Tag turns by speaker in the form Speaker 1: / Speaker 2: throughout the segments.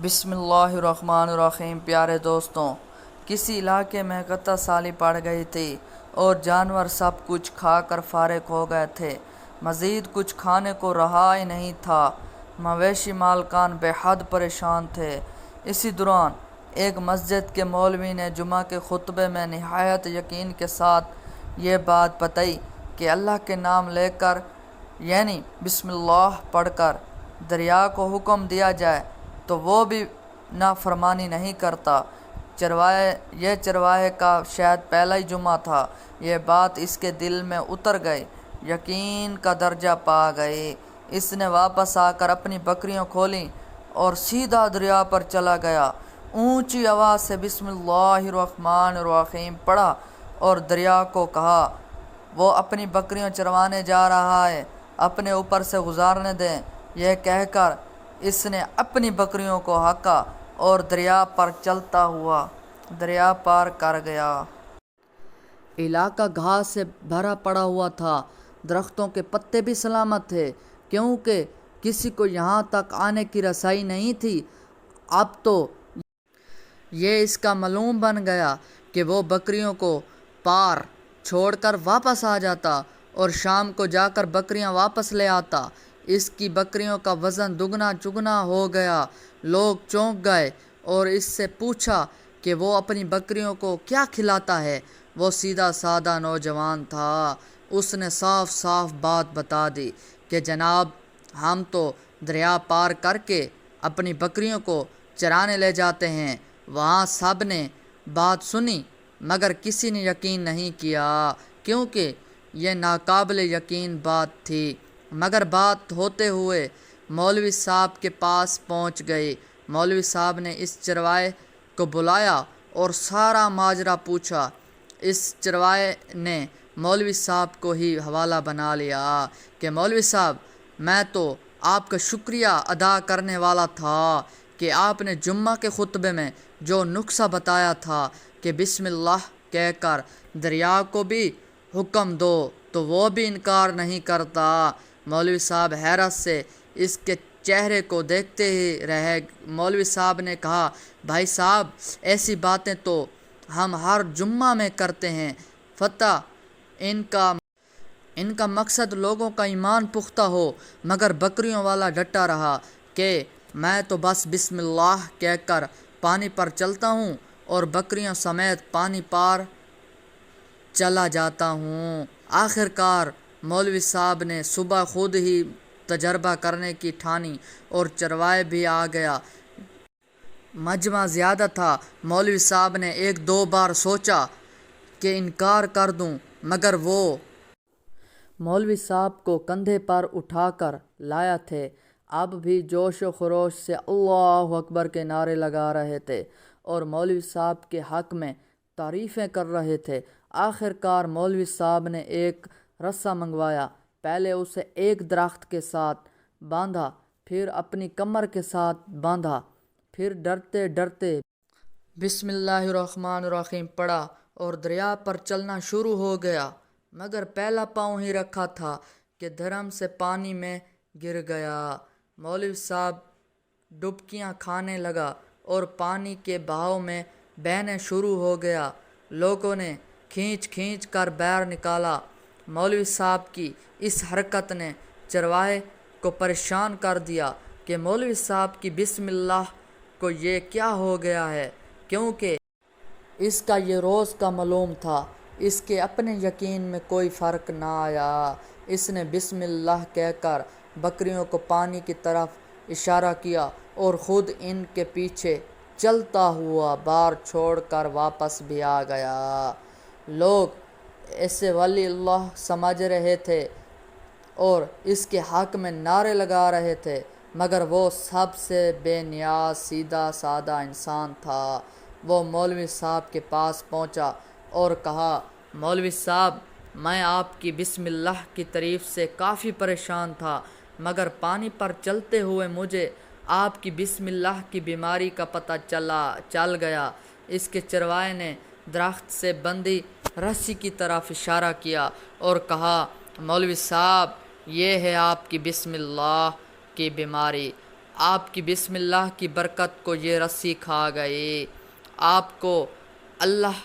Speaker 1: بسم اللہ الرحمن الرحیم۔ پیارے دوستوں، کسی علاقے میں قحط سالی پڑ گئی تھی اور جانور سب کچھ کھا کر فارغ ہو گئے تھے۔ مزید کچھ کھانے کو رہا ہی نہیں تھا۔ مویشی مالکان بے حد پریشان تھے۔ اسی دوران ایک مسجد کے مولوی نے جمعہ کے خطبے میں نہایت یقین کے ساتھ یہ بات بتائی کہ اللہ کے نام لے کر یعنی بسم اللہ پڑھ کر دریا کو حکم دیا جائے تو وہ بھی نافرمانی نہیں کرتا۔ یہ چرواہے کا شاید پہلا ہی جمعہ تھا۔ یہ بات اس کے دل میں اتر گئی، یقین کا درجہ پا گئی۔ اس نے واپس آ کر اپنی بکریاں کھولیں اور سیدھا دریا پر چلا گیا۔ اونچی آواز سے بسم اللہ الرحمن الرحیم پڑھا اور دریا کو کہا وہ اپنی بکریاں چروانے جا رہا ہے، اپنے اوپر سے گزارنے دیں۔ یہ کہہ کر اس نے اپنی بکریوں کو ہانکا اور دریا پر چلتا ہوا دریا پار کر گیا۔ علاقہ گھاس سے بھرا پڑا ہوا تھا، درختوں کے پتے بھی سلامت تھے، کیونکہ کسی کو یہاں تک آنے کی رسائی نہیں تھی۔ اب تو یہ اس کا معلوم بن گیا کہ وہ بکریوں کو پار چھوڑ کر واپس آ جاتا اور شام کو جا کر بکریاں واپس لے آتا۔ اس کی بکریوں کا وزن دگنا چگنا ہو گیا۔ لوگ چونک گئے اور اس سے پوچھا کہ وہ اپنی بکریوں کو کیا کھلاتا ہے۔ وہ سیدھا سادہ نوجوان تھا۔ اس نے صاف صاف بات بتا دی کہ جناب، ہم تو دریا پار کر کے اپنی بکریوں کو چرانے لے جاتے ہیں۔ وہاں سب نے بات سنی مگر کسی نے یقین نہیں کیا، کیونکہ یہ ناقابل یقین بات تھی۔ مگر بات ہوتے ہوئے مولوی صاحب کے پاس پہنچ گئی۔ مولوی صاحب نے اس چرواہے کو بلایا اور سارا ماجرا پوچھا۔ اس چرواہے نے مولوی صاحب کو ہی حوالہ بنا لیا کہ مولوی صاحب، میں تو آپ کا شکریہ ادا کرنے والا تھا کہ آپ نے جمعہ کے خطبے میں جو نسخہ بتایا تھا کہ بسم اللہ کہہ کر دریا کو بھی حکم دو تو وہ بھی انکار نہیں کرتا۔ مولوی صاحب حیرت سے اس کے چہرے کو دیکھتے ہی رہ۔ مولوی صاحب نے کہا، بھائی صاحب، ایسی باتیں تو ہم ہر جمعہ میں کرتے ہیں۔ فتح ان کا مقصد لوگوں کا ایمان پختہ ہو، مگر بکریوں والا ڈٹا رہا کہ میں تو بس بسم اللہ کہہ کر پانی پر چلتا ہوں اور بکریوں سمیت پانی پار چلا جاتا ہوں۔ آخر کار مولوی صاحب نے صبح خود ہی تجربہ کرنے کی ٹھانی اور چرواہے بھی آ گیا۔ مجمع زیادہ تھا۔ مولوی صاحب نے ایک دو بار سوچا کہ انکار کر دوں، مگر وہ مولوی صاحب کو کندھے پر اٹھا کر لایا تھے، اب بھی جوش و خروش سے اللہ اکبر کے نعرے لگا رہے تھے اور مولوی صاحب کے حق میں تعریفیں کر رہے تھے۔ آخر کار مولوی صاحب نے ایک رسا منگوایا، پہلے اسے ایک درخت کے ساتھ باندھا، پھر اپنی کمر کے ساتھ باندھا، پھر ڈرتے ڈرتے بسم اللہ الرحمن الرحیم پڑھا اور دریا پر چلنا شروع ہو گیا، مگر پہلا پاؤں ہی رکھا تھا کہ دھڑام سے پانی میں گر گیا۔ مولوی صاحب ڈبکیاں کھانے لگا اور پانی کے بہاؤ میں بہنے شروع ہو گیا۔ لوگوں نے کھینچ کھینچ کر باہر نکالا۔ مولوی صاحب کی اس حرکت نے چرواہے کو پریشان کر دیا کہ مولوی صاحب کی بسم اللہ کو یہ کیا ہو گیا ہے، کیونکہ اس کا یہ روز کا معلوم تھا۔ اس کے اپنے یقین میں کوئی فرق نہ آیا۔ اس نے بسم اللہ کہہ کر بکریوں کو پانی کی طرف اشارہ کیا اور خود ان کے پیچھے چلتا ہوا بار چھوڑ کر واپس بھی آ گیا۔ لوگ اسے ولی اللہ سمجھ رہے تھے اور اس کے حق میں نعرے لگا رہے تھے، مگر وہ سب سے بے نیاز سیدھا سادہ انسان تھا۔ وہ مولوی صاحب کے پاس پہنچا اور کہا، مولوی صاحب، میں آپ کی بسم اللہ کی تعریف سے کافی پریشان تھا، مگر پانی پر چلتے ہوئے مجھے آپ کی بسم اللہ کی بیماری کا پتہ چل گیا۔ اس کے چرواہے نے درخت سے بندھی رسی کی طرف اشارہ کیا اور کہا، مولوی صاحب، یہ ہے آپ کی بسم اللہ کی بیماری۔ آپ کی بسم اللہ کی برکت کو یہ رسی کھا گئی۔ آپ کو اللہ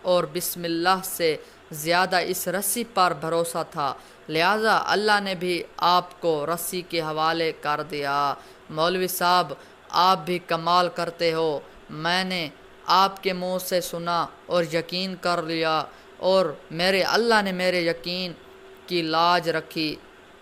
Speaker 1: اور بسم اللہ سے زیادہ اس رسی پر بھروسہ تھا، لہذا اللہ نے بھی آپ کو رسی کے حوالے کر دیا۔ مولوی صاحب، آپ بھی کمال کرتے ہو، میں نے آپ کے منہ سے سنا اور یقین کر لیا، اور اللہ نے میرے یقین کی لاج رکھی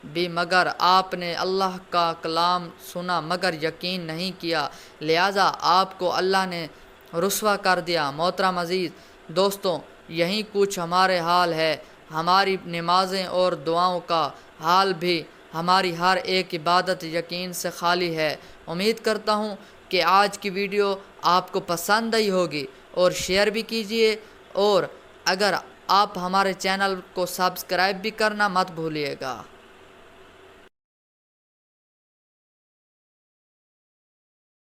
Speaker 1: بھی، مگر آپ نے اللہ کا کلام سنا مگر یقین نہیں کیا، لہذا آپ کو اللہ نے رسوا کر دیا۔ محترم عزیز دوستوں، یہی کچھ ہمارے حال ہے، ہماری نمازیں اور دعاؤں کا حال بھی، ہماری ہر ایک عبادت یقین سے خالی ہے۔ امید کرتا ہوں کہ آج کی ویڈیو آپ کو پسند آئی ہوگی، اور شیئر بھی کیجئے، اور اگر آپ ہمارے چینل کو سبسکرائب بھی کرنا مت بھولیے گا۔